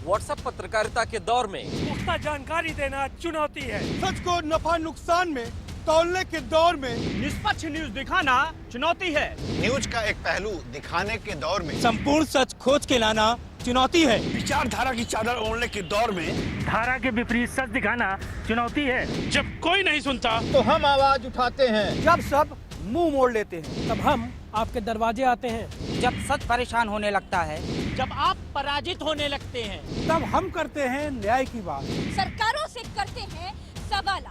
WhatsApp पत्रकारिता के दौर में पुख्ता जानकारी देना चुनौती है। सच को नफा नुकसान में तौलने के दौर में निष्पक्ष न्यूज दिखाना चुनौती है। न्यूज का एक पहलू दिखाने के दौर में संपूर्ण सच खोज के लाना चुनौती है। विचारधारा की चादर ओढ़ने के दौर में धारा के विपरीत सच दिखाना चुनौती है। जब कोई नहीं सुनता तो हम आवाज उठाते हैं। जब सब मुंह मोड़ लेते हैं तब हम आपके दरवाजे आते हैं। जब सच परेशान होने लगता है, जब आप पराजित होने लगते हैं, तब हम करते हैं न्याय की बात। सरकारों से करते हैं सवाल।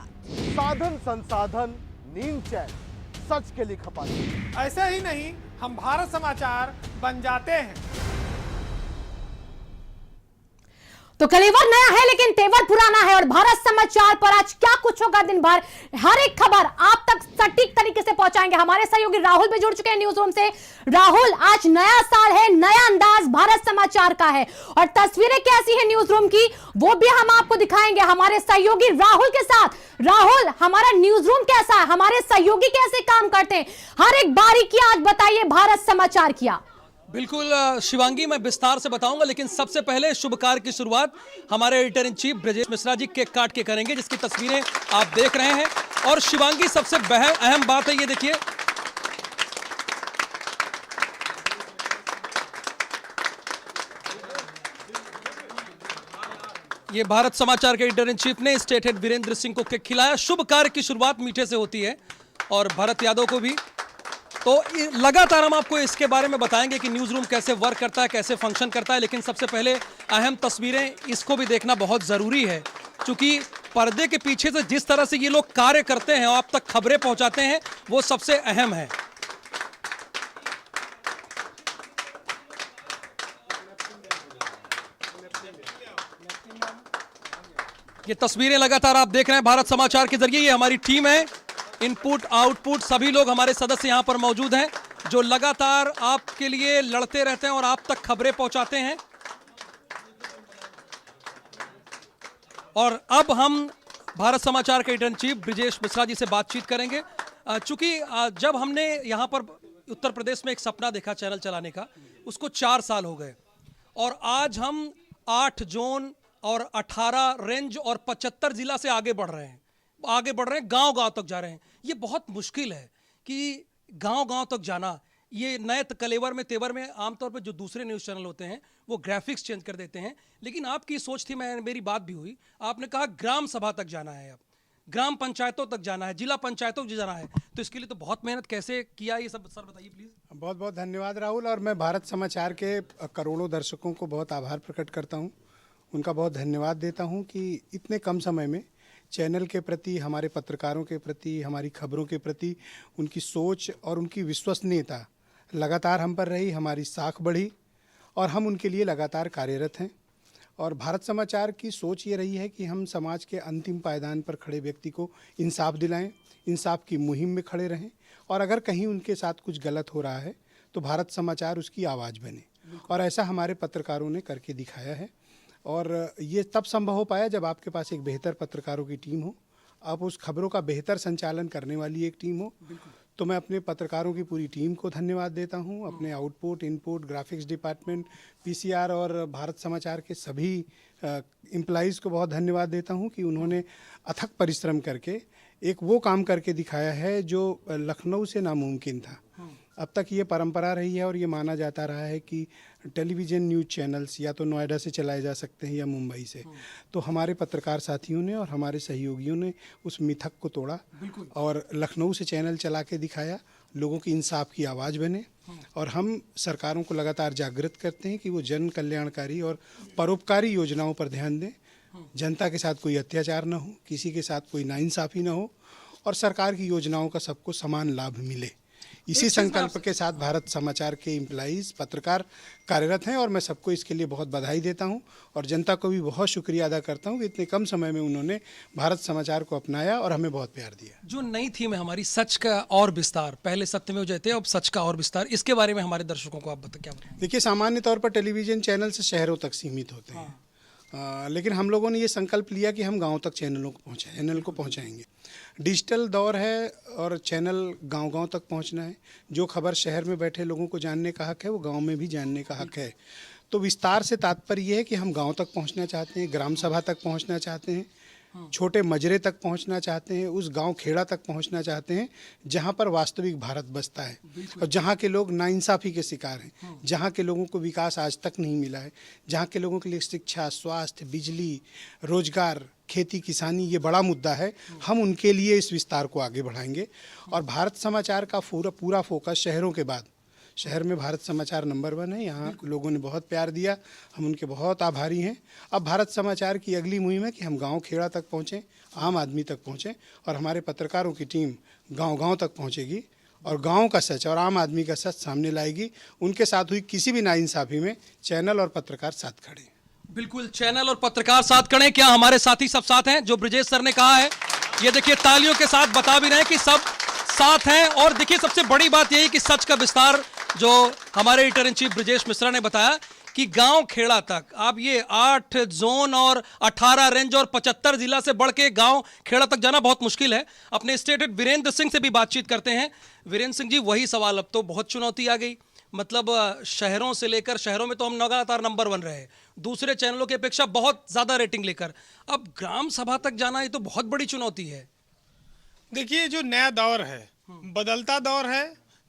साधन संसाधन नींद चैन सच के लिए खपाते। ऐसे ही नहीं, हम भारत समाचार बन जाते हैं। तो कलेवर नया है लेकिन तेवर पुराना है और भारत समाचार पर आज क्या कुछ होगा दिन भर हर एक खबर आप तक सटीक तरीके से पहुंचाएंगे। हमारे सहयोगी राहुल भी जुड़ चुके हैं न्यूज रूम से। राहुल, आज नया साल है, नया अंदाज भारत समाचार का है और तस्वीरें कैसी है न्यूज रूम की वो भी हम आपको दिखाएंगे हमारे सहयोगी राहुल के साथ। राहुल, हमारा न्यूज रूम कैसा है, हमारे सहयोगी कैसे काम करते हैं, हर एक बारीकी आज बताइए भारत समाचार किया। बिल्कुल शिवांगी, मैं विस्तार से बताऊंगा लेकिन सबसे पहले शुभ कार्य की शुरुआत हमारे editor in chief Brajesh Mishra ji cake काट के करेंगे, जिसकी तस्वीरें आप देख रहे हैं। और शिवांगी, सबसे अहम बात है, ये देखिए, ये भारत समाचार के एडिटर इन चीफ ने स्टेट हेड वीरेंद्र सिंह को केक खिलाया। शुभ कार्य की शुरुआत मीठे से होती है और भरत यादव को भी। तो लगातार हम आपको इसके बारे में बताएंगे कि न्यूज़ रूम कैसे वर्क करता है, कैसे फंक्शन करता है, लेकिन सबसे पहले अहम तस्वीरें, इसको भी देखना बहुत ज़रूरी है क्योंकि पर्दे के पीछे से जिस तरह से ये लोग कार्य करते हैं और आप तक खबरें पहुंचाते हैं वो सबसे अहम है। ये तस्वीरें लगातार आप देख रहे हैं भारत समाचार के जरिए। ये हमारी टीम है, इनपुट आउटपुट सभी लोग हमारे सदस्य यहां पर मौजूद हैं जो लगातार आपके लिए लड़ते रहते हैं और आप तक खबरें पहुंचाते हैं। और अब हम भारत समाचार के editor in chief Brajesh Mishra ji से बातचीत करेंगे। चूंकि जब हमने यहां पर उत्तर प्रदेश में एक सपना देखा चैनल चलाने का, उसको 4 साल हो गए और आज हम 8 जोन और 18 रेंज और 75 जिला से आगे बढ़ रहे हैं, गांव-गांव तक जा रहे हैं। ये बहुत मुश्किल है कि गांव-गांव तक जाना। ये नए कलेवर में तेवर में आमतौर पर जो दूसरे न्यूज़ चैनल होते हैं वो ग्राफिक्स चेंज कर देते हैं, लेकिन आपकी सोच थी, मेरी बात भी हुई, आपने कहा ग्राम सभा तक जाना है, अब ग्राम पंचायतों तक जाना है, जिला पंचायतों तक जाना है। तो इसके लिए तो बहुत मेहनत कैसे किया, ये सब सर बताइए प्लीज़। बहुत बहुत धन्यवाद राहुल, और मैं भारत समाचार के करोड़ों दर्शकों को बहुत आभार प्रकट करता हूँ, उनका बहुत धन्यवाद देता हूँ कि इतने कम समय में चैनल के प्रति, हमारे पत्रकारों के प्रति, हमारी खबरों के प्रति उनकी सोच और उनकी विश्वसनीयता लगातार हम पर रही, हमारी साख बढ़ी और हम उनके लिए लगातार कार्यरत हैं। और भारत समाचार की सोच ये रही है कि हम समाज के अंतिम पायदान पर खड़े व्यक्ति को इंसाफ दिलाएं, इंसाफ की मुहिम में खड़े रहें और अगर कहीं उनके साथ कुछ गलत हो रहा है तो भारत समाचार उसकी आवाज़ बने। और ऐसा हमारे पत्रकारों ने करके दिखाया है और ये तब संभव हो पाया जब आपके पास एक बेहतर पत्रकारों की टीम हो, आप उस खबरों का बेहतर संचालन करने वाली एक टीम हो। तो मैं अपने पत्रकारों की पूरी टीम को धन्यवाद देता हूं, अपने output, input, graphics department, PCR और भारत समाचार के सभी एम्प्लॉइज़ को बहुत धन्यवाद देता हूं कि उन्होंने अथक परिश्रम करके एक वो काम करके दिखाया है जो लखनऊ से नामुमकिन था। अब तक ये परंपरा रही है और ये माना जाता रहा है कि टेलीविज़न न्यूज़ चैनल्स या तो नोएडा से चलाए जा सकते हैं या मुंबई से। तो हमारे पत्रकार साथियों ने और हमारे सहयोगियों ने उस मिथक को तोड़ा और लखनऊ से चैनल चला के दिखाया, लोगों की इंसाफ की आवाज़ बने। और हम सरकारों को लगातार जागृत करते हैं कि वो जन कल्याणकारी और परोपकारी योजनाओं पर ध्यान दें, जनता के साथ कोई अत्याचार न हो, किसी के साथ कोई नाइंसाफ़ी न हो और सरकार की योजनाओं का सबको समान लाभ मिले। इसी संकल्प के साथ भारत समाचार के एम्प्लॉइज़, पत्रकार कार्यरत हैं और मैं सबको इसके लिए बहुत बधाई देता हूं और जनता को भी बहुत शुक्रिया अदा करता हूं कि इतने कम समय में उन्होंने भारत समाचार को अपनाया और हमें बहुत प्यार दिया। जो नई थीम है हमारी, सच का और विस्तार, पहले सत्यमेव जयते अब सच का और विस्तार, इसके बारे में हमारे दर्शकों को आप क्या बताएं? देखिए, सामान्य तौर पर टेलीविज़न चैनल से शहरों तक सीमित होते हैं, लेकिन हम लोगों ने ये संकल्प लिया कि हम गांव तक चैनल को पहुंचाएंगे। डिजिटल दौर है और चैनल गांव-गांव तक पहुंचना है। जो खबर शहर में बैठे लोगों को जानने का हक है वो गांव में भी जानने का हक है। तो विस्तार से तात्पर्य ये है कि हम गांव तक पहुंचना चाहते हैं, ग्राम सभा तक पहुंचना चाहते हैं, छोटे मजरे तक पहुंचना चाहते हैं, उस गांव खेड़ा तक पहुंचना चाहते हैं जहां पर वास्तविक भारत बसता है और जहां के लोग नाइंसाफ़ी के शिकार हैं, जहां के लोगों को विकास आज तक नहीं मिला है, जहां के लोगों के लिए शिक्षा, स्वास्थ्य, बिजली, रोजगार, खेती किसानी ये बड़ा मुद्दा है। हम उनके लिए इस विस्तार को आगे बढ़ाएंगे और भारत समाचार का पूरा फोकस शहरों के बाद, शहर में भारत समाचार नंबर 1 है। यहाँ लोगों ने बहुत प्यार दिया, हम उनके बहुत आभारी हैं। अब भारत समाचार की अगली मुहिम है कि हम गांव खेड़ा तक पहुँचें, आम आदमी तक पहुँचें और हमारे पत्रकारों की टीम गांव-गांव तक पहुँचेगी और गांव का सच और आम आदमी का सच सामने लाएगी। उनके साथ हुई किसी भी नाइंसाफ़ी में चैनल और पत्रकार साथ खड़े हैं। बिल्कुल, चैनल और पत्रकार साथ खड़े हैं। क्या हमारे साथी सब साथ हैं? जो ब्रजेश सर ने कहा है, ये देखिए तालियों के साथ बता भी रहे हैं कि सब साथ हैं। और देखिए सबसे बड़ी बात यही कि सच का विस्तार जो हमारे editor in chief Brajesh Mishra ने बताया कि गांव खेड़ा तक, आप ये 8 जोन और 18 रेंज और 75 जिला से बढ़ के गांव खेड़ा तक जाना बहुत मुश्किल है। अपने स्टेट हेड वीरेंद्र सिंह से भी बातचीत करते हैं। वीरेंद्र सिंह जी, वही सवाल, अब तो बहुत चुनौती आ गई, मतलब शहरों से लेकर, शहरों में तो हम लगातार नंबर 1 रहे, दूसरे चैनलों की अपेक्षा बहुत ज्यादा रेटिंग लेकर, अब ग्राम सभा तक जाना ये तो बहुत बड़ी चुनौती है। देखिए, जो नया दौर है, बदलता दौर है,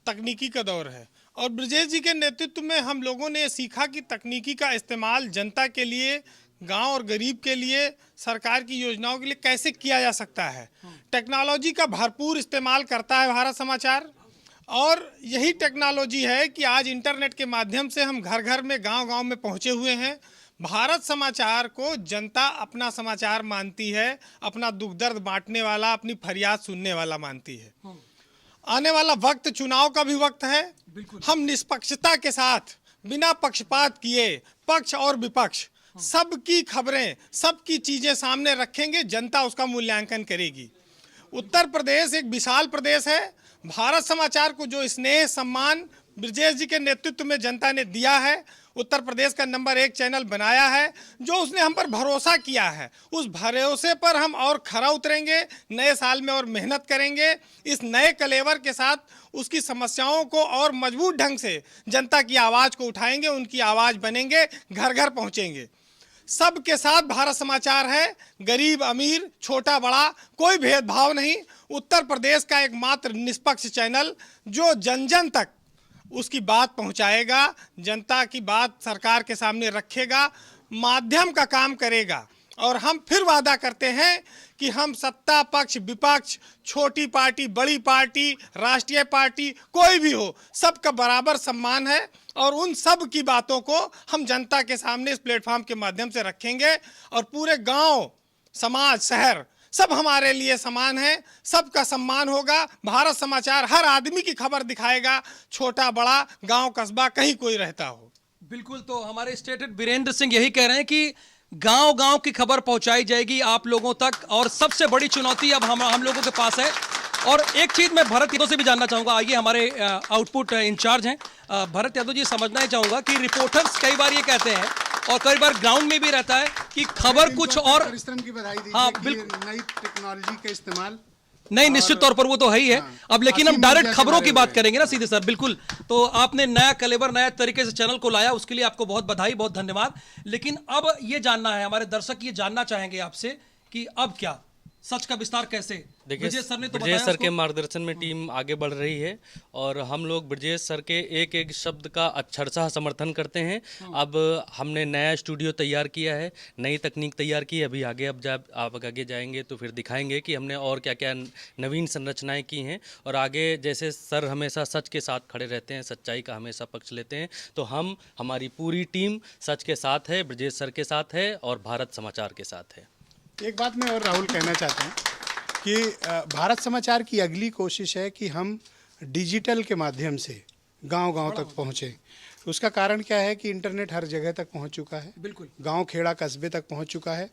तकनीकी का दौर है और ब्रजेश जी के नेतृत्व में हम लोगों ने सीखा कि तकनीकी का इस्तेमाल जनता के लिए, गांव और गरीब के लिए, सरकार की योजनाओं के लिए कैसे किया जा सकता है। टेक्नोलॉजी का भरपूर इस्तेमाल करता है भारत समाचार और यही टेक्नोलॉजी है कि आज इंटरनेट के माध्यम से हम घर घर में, गांव-गांव में पहुंचे हुए हैं। भारत समाचार को जनता अपना समाचार मानती है, अपना दुख दर्द बांटने वाला, अपनी फरियाद सुनने वाला मानती है। आने वाला वक्त चुनाव का भी वक्त है। हम निष्पक्षता के साथ, बिना पक्षपात किए, पक्ष और विपक्ष सबकी खबरें, सबकी चीजें सामने रखेंगे, जनता उसका मूल्यांकन करेगी। उत्तर प्रदेश एक विशाल प्रदेश है। भारत समाचार को जो स्नेह सम्मान ब्रजेश जी के नेतृत्व में जनता ने दिया है, उत्तर प्रदेश का नंबर 1 चैनल बनाया है, जो उसने हम पर भरोसा किया है, उस भरोसे पर हम और खरा उतरेंगे, नए साल में और मेहनत करेंगे। इस नए कलेवर के साथ उसकी समस्याओं को और मजबूत ढंग से जनता की आवाज़ को उठाएंगे, उनकी आवाज़ बनेंगे, घर घर पहुँचेंगे। सबके साथ भारत समाचार है, गरीब अमीर, छोटा बड़ा, कोई भेदभाव नहीं। उत्तर प्रदेश का एकमात्र निष्पक्ष चैनल जो जन जन तक उसकी बात पहुंचाएगा, जनता की बात सरकार के सामने रखेगा, माध्यम का काम करेगा। और हम फिर वादा करते हैं कि हम सत्ता पक्ष, विपक्ष, छोटी पार्टी, बड़ी पार्टी, राष्ट्रीय पार्टी, कोई भी हो, सबका बराबर सम्मान है और उन सब की बातों को हम जनता के सामने इस प्लेटफॉर्म के माध्यम से रखेंगे और पूरे गांव, समाज, शहर सब हमारे लिए समान है, सबका सम्मान होगा। भारत समाचार हर आदमी की खबर दिखाएगा, छोटा बड़ा, गांव कस्बा, कहीं कोई रहता हो। बिल्कुल, तो हमारे स्टेट हेड वीरेंद्र सिंह यही कह रहे हैं कि गांव-गांव की खबर पहुंचाई जाएगी आप लोगों तक और सबसे बड़ी चुनौती अब हम लोगों के पास है। और एक चीज मैं भरत यादव से भी जानना चाहूंगा, आइए हमारे आउटपुट इंचार्ज हैं भरत यादव जी, समझना ही चाहूंगा कि रिपोर्टर्स कई बार ये कहते हैं और कई बार ग्राउंड में भी रहता है कि खबर कुछ और, परिश्रम की बधाई दीजिए। हाँ, कि नई टेक्नोलॉजी का इस्तेमाल नहीं, निश्चित तौर पर वो तो है ही है। अब लेकिन हम डायरेक्ट खबरों की बात करेंगे ना सीधे सर। बिल्कुल, तो आपने नया कलेवर, नया तरीके से चैनल को लाया, उसके लिए आपको बहुत बधाई, बहुत धन्यवाद। लेकिन अब ये जानना है, हमारे दर्शक ये जानना चाहेंगे आपसे कि अब क्या, सच का विस्तार कैसे? देखिए, सर ने तो ब्रजेश सर के मार्गदर्शन में टीम आगे बढ़ रही है और हम लोग ब्रजेश सर के एक एक शब्द का अक्षरशः समर्थन करते हैं। अब हमने नया स्टूडियो तैयार किया है, नई तकनीक तैयार की है। अभी आगे अब जब आप आगे जाएंगे तो फिर दिखाएंगे कि हमने और क्या क्या नवीन संरचनाएं की हैं। और आगे जैसे सर हमेशा सच के साथ खड़े रहते हैं, सच्चाई का हमेशा पक्ष लेते हैं, तो हमारी पूरी टीम सच के साथ है, ब्रजेश सर के साथ है और भारत समाचार के साथ है। एक बात मैं और राहुल कहना चाहता हूँ कि भारत समाचार की अगली कोशिश है कि हम डिजिटल के माध्यम से गांव-गांव तक पहुँचें। उसका कारण क्या है कि इंटरनेट हर जगह तक पहुँच चुका है, बिल्कुल, गांव खेड़ा कस्बे तक पहुँच चुका है।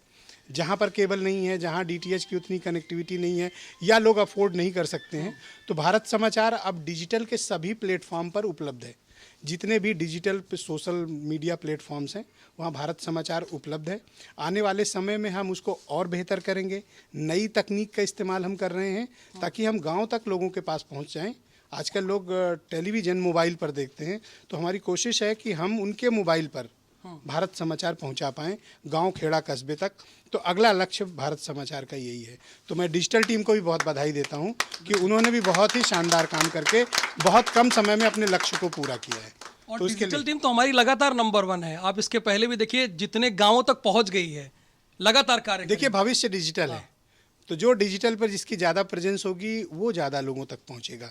जहाँ पर केबल नहीं है, जहाँ डीटीएच की उतनी कनेक्टिविटी नहीं है या लोग अफोर्ड नहीं कर सकते हैं, तो भारत समाचार अब डिजिटल के सभी प्लेटफॉर्म पर उपलब्ध है। जितने भी डिजिटल सोशल मीडिया प्लेटफॉर्म्स हैं वहाँ भारत समाचार उपलब्ध है। आने वाले समय में हम उसको और बेहतर करेंगे। नई तकनीक का इस्तेमाल हम कर रहे हैं ताकि हम गांव तक लोगों के पास पहुंच जाएं। आजकल लोग टेलीविज़न मोबाइल पर देखते हैं, तो हमारी कोशिश है कि हम उनके मोबाइल पर भारत समाचार पहुंचा पाएं गांव खेड़ा कस्बे तक। तो अगला लक्ष्य भारत समाचार का यही है। तो मैं डिजिटल टीम को भी बहुत बधाई देता हूं कि उन्होंने भी बहुत ही शानदार काम करके बहुत कम समय में अपने लक्ष्य को पूरा किया है। और तो डिजिटल टीम तो हमारी लगातार नंबर 1 है। आप इसके पहले भी देखिए जितने गांवों तक पहुंच गई है, लगातार कार्य। देखिए भविष्य डिजिटल है, तो जो डिजिटल पर जिसकी ज़्यादा प्रेजेंस होगी वो ज़्यादा लोगों तक पहुंचेगा।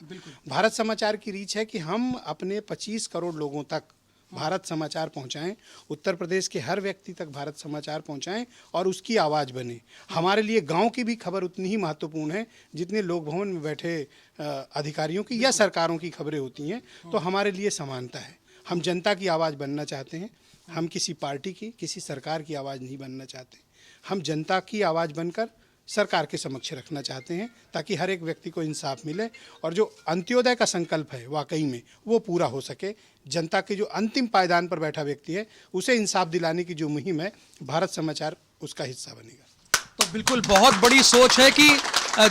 भारत समाचार की रीच है कि हम अपने 25 करोड़ लोगों तक भारत समाचार पहुंचाएं, उत्तर प्रदेश के हर व्यक्ति तक भारत समाचार पहुंचाएं और उसकी आवाज़ बने। हमारे लिए गांव की भी खबर उतनी ही महत्वपूर्ण है जितने लोक भवन में बैठे अधिकारियों की या सरकारों की खबरें होती हैं। तो हमारे लिए समानता है। हम जनता की आवाज़ बनना चाहते हैं। हम किसी पार्टी की, किसी सरकार की आवाज़ नहीं बनना चाहते। हम जनता की आवाज़ बनकर सरकार के समक्ष रखना चाहते हैं ताकि हर एक व्यक्ति को इंसाफ मिले और जो अंत्योदय का संकल्प है वाकई में वो पूरा हो सके। जनता के जो अंतिम पायदान पर बैठा व्यक्ति है उसे इंसाफ दिलाने की जो मुहिम है, भारत समाचार उसका हिस्सा बनेगा। तो बिल्कुल बहुत बड़ी सोच है कि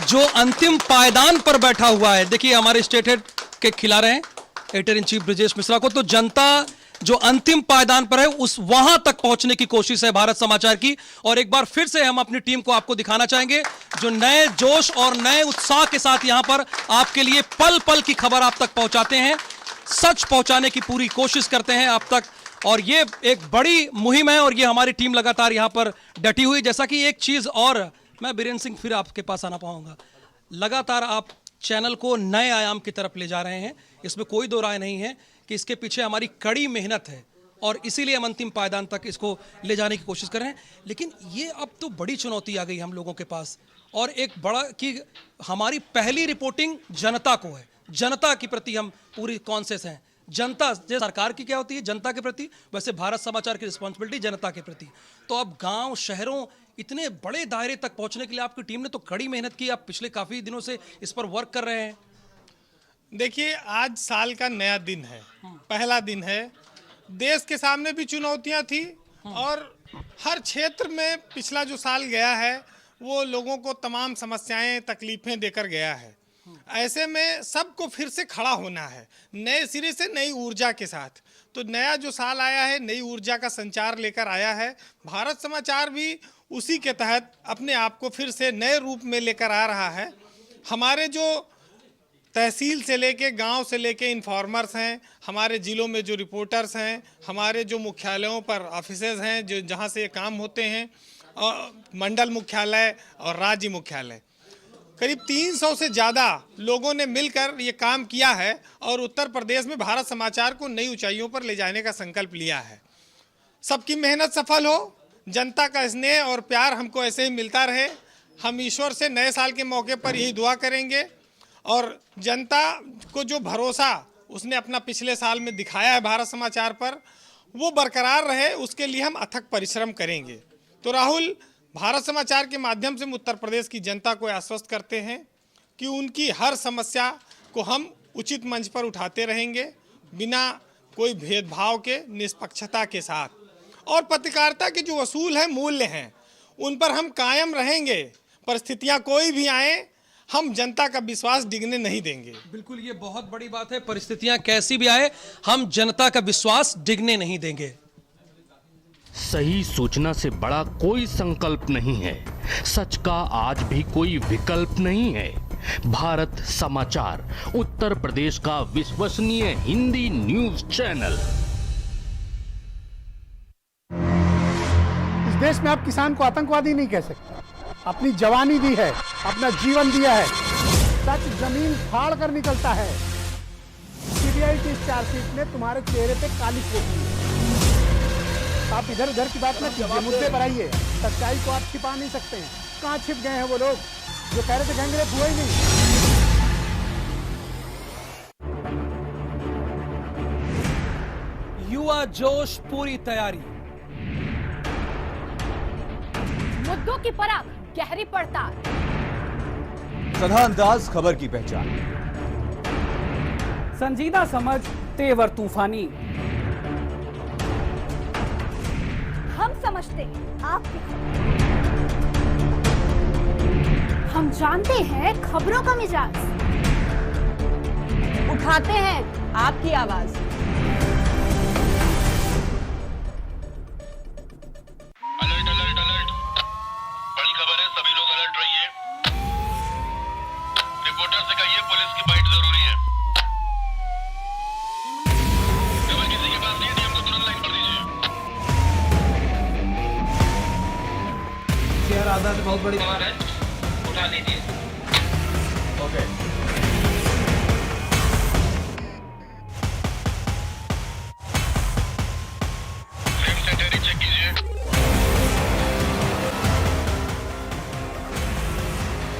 जो अंतिम पायदान पर बैठा हुआ है, देखिए हमारे स्टेट हेड के खिला रहे हैं editor in chief Brajesh Mishra को, तो जनता जो अंतिम पायदान पर है उस वहां तक पहुंचने की कोशिश है भारत समाचार की। और एक बार फिर से हम अपनी टीम को आपको दिखाना चाहेंगे जो नए जोश और नए उत्साह के साथ यहां पर आपके लिए पल पल की खबर आप तक पहुंचाते हैं, सच पहुंचाने की पूरी कोशिश करते हैं आप तक। और ये एक बड़ी मुहिम है और ये हमारी टीम लगातार यहां पर डटी हुई। जैसा कि एक चीज और, मैं बीरेंद्र सिंह फिर आपके पास आना पाऊंगा, लगातार आप चैनल को नए आयाम की तरफ ले जा रहे हैं, इसमें कोई दो राय नहीं है कि इसके पीछे हमारी कड़ी मेहनत है और इसीलिए हम अंतिम पायदान तक इसको ले जाने की कोशिश कर रहे हैं। लेकिन ये अब तो बड़ी चुनौती आ गई हम लोगों के पास, और एक बड़ा कि हमारी पहली रिपोर्टिंग जनता को है, जनता के प्रति हम पूरी कॉन्शियस हैं। जनता जैसे सरकार की क्या होती है जनता के प्रति, वैसे भारत समाचार की रिस्पॉन्सिबिलिटी जनता के प्रति। तो अब गांव शहरों इतने बड़े दायरे तक पहुंचने के लिए आपकी टीम ने तो कड़ी मेहनत की, आप पिछले काफ़ी दिनों से इस पर वर्क कर रहे हैं। देखिए आज साल का नया दिन है, पहला दिन है। देश के सामने भी चुनौतियां थी और हर क्षेत्र में पिछला जो साल गया है वो लोगों को तमाम समस्याएं तकलीफें देकर गया है। ऐसे में सबको फिर से खड़ा होना है नए सिरे से, नई ऊर्जा के साथ। तो नया जो साल आया है नई ऊर्जा का संचार लेकर आया है। भारत समाचार भी उसी के तहत अपने आप को फिर से नए रूप में लेकर आ रहा है। हमारे जो तहसील से लेके गांव से लेके इन्फॉर्मर्स हैं, हमारे ज़िलों में जो रिपोर्टर्स हैं, हमारे जो मुख्यालयों पर ऑफिसेज हैं जो जहां से ये काम होते हैं, मंडल मुख्यालय और राज्य मुख्यालय, करीब 300 से ज़्यादा लोगों ने मिलकर ये काम किया है और उत्तर प्रदेश में भारत समाचार को नई ऊंचाइयों पर ले जाने का संकल्प लिया है। सबकी मेहनत सफल हो, जनता का स्नेह और प्यार हमको ऐसे ही मिलता रहे। हम ईश्वर से नए साल के मौके पर यही दुआ करेंगे और जनता को जो भरोसा उसने अपना पिछले साल में दिखाया है भारत समाचार पर, वो बरकरार रहे, उसके लिए हम अथक परिश्रम करेंगे। तो राहुल, भारत समाचार के माध्यम से हम उत्तर प्रदेश की जनता को आश्वस्त करते हैं कि उनकी हर समस्या को हम उचित मंच पर उठाते रहेंगे, बिना कोई भेदभाव के, निष्पक्षता के साथ। और पत्रकारिता के जो असूल हैं, मूल्य हैं, उन पर हम कायम रहेंगे। परिस्थितियां कोई भी आए, हम जनता का विश्वास डिगने नहीं देंगे। बिल्कुल, ये बहुत बड़ी बात है। परिस्थितियां कैसी भी आए, हम जनता का विश्वास डिगने नहीं देंगे। सही सूचना से बड़ा कोई संकल्प नहीं है, सच का आज भी कोई विकल्प नहीं है। भारत समाचार, उत्तर प्रदेश का विश्वसनीय हिंदी न्यूज चैनल। इस देश में आप किसान को आतंकवादी नहीं कह सकते। अपनी जवानी दी है, अपना जीवन दिया है, सच जमीन फाड़ कर निकलता है। सीबीआई की इस चार्जशीट ने तुम्हारे चेहरे पे काली पोती है। आप इधर उधर की बात न कीजिए, मुद्दे पर आइए। सच्चाई को आप छिपा नहीं सकते हैं। कहाँ छिप गए हैं वो लोग जो कह रहे थे गैंगरेप हुआ ही नहीं? युवा जोश, पूरी तैयारी, मुद्दों की परख, गहरी पड़ताल, सधा अंदाज, खबर की पहचान, संजीदा समझ, तेवर तूफानी। हम समझते हैं आपकी खबर, हम जानते हैं खबरों का मिजाज, उठाते हैं आपकी आवाज। से बहुत बड़ी सवाल है, उठा लीजिए। ओके। फ्रेम सेंटरिंग चेक कीजिए।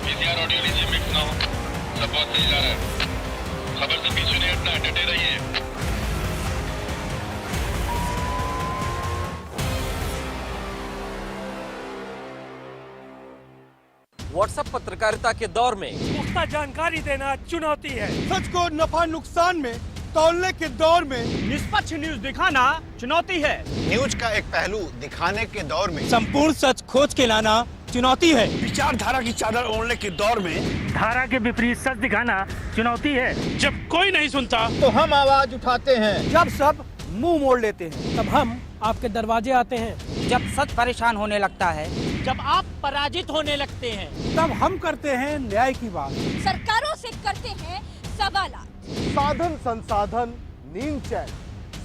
पीसीआर ऑडियो लीजिए, मिक्स ना हो। सब बहुत सही जा रहा है। खबर से पीछे नहीं हटना, डटे रहिए। व्हाट्सएप पत्रकारिता के दौर में पुख्ता जानकारी देना चुनौती है। सच को नफा नुकसान में तौलने के दौर में निष्पक्ष न्यूज दिखाना चुनौती है। न्यूज का एक पहलू दिखाने के दौर में संपूर्ण सच खोज के लाना चुनौती है। विचारधारा की चादर ओढ़ने के दौर में धारा के विपरीत सच दिखाना चुनौती है। जब कोई नहीं सुनता तो हम आवाज उठाते हैं। जब सब मुंह मोड़ लेते हैं, तब हम आपके दरवाजे आते हैं। जब सच परेशान होने लगता है, जब आप पराजित होने लगते हैं, तब हम करते हैं न्याय की बात। सरकारों से करते हैं सवालात। साधन संसाधन नींद चैन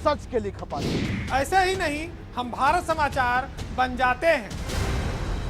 सच के लिए खपाते। ऐसे ही नहीं, हम भारत समाचार बन जाते हैं।